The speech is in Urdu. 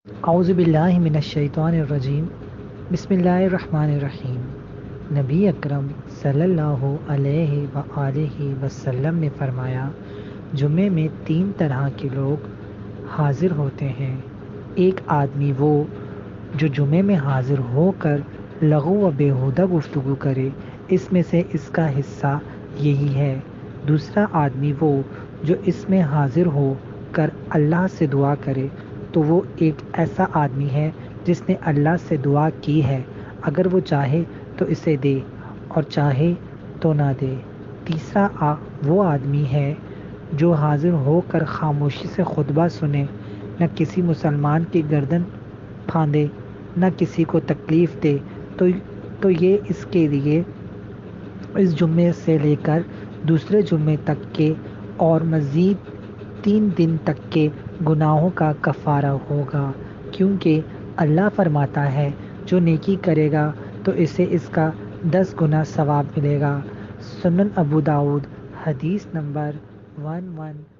اعوذ باللہ من الشیطان الرجیم بسم اللہ الرحمن الرحیم۔ نبی اکرم صلی اللہ علیہ وآلہ وسلم نے فرمایا، جمعے میں 3 طرح کے لوگ حاضر ہوتے ہیں۔ ایک آدمی وہ جو جمعے میں حاضر ہو کر لغو و بیہودہ گفتگو کرے، اس میں سے اس کا حصہ یہی ہے۔ دوسرا آدمی وہ جو اس میں حاضر ہو کر اللہ سے دعا کرے، تو وہ ایک ایسا آدمی ہے جس نے اللہ سے دعا کی ہے، اگر وہ چاہے تو اسے دے اور چاہے تو نہ دے۔ تیسرا وہ آدمی ہے جو حاضر ہو کر خاموشی سے خطبہ سنے، نہ کسی مسلمان کی گردن پھاندے، نہ کسی کو تکلیف دے، تو یہ اس کے لیے اس جمعے سے لے کر دوسرے جمعے تک کے اور مزید 3 دن تک کے گناہوں کا کفارہ ہوگا، کیونکہ اللہ فرماتا ہے جو نیکی کرے گا تو اسے اس کا 10 گنا ثواب ملے گا۔ سنن ابو داؤد، حدیث نمبر 11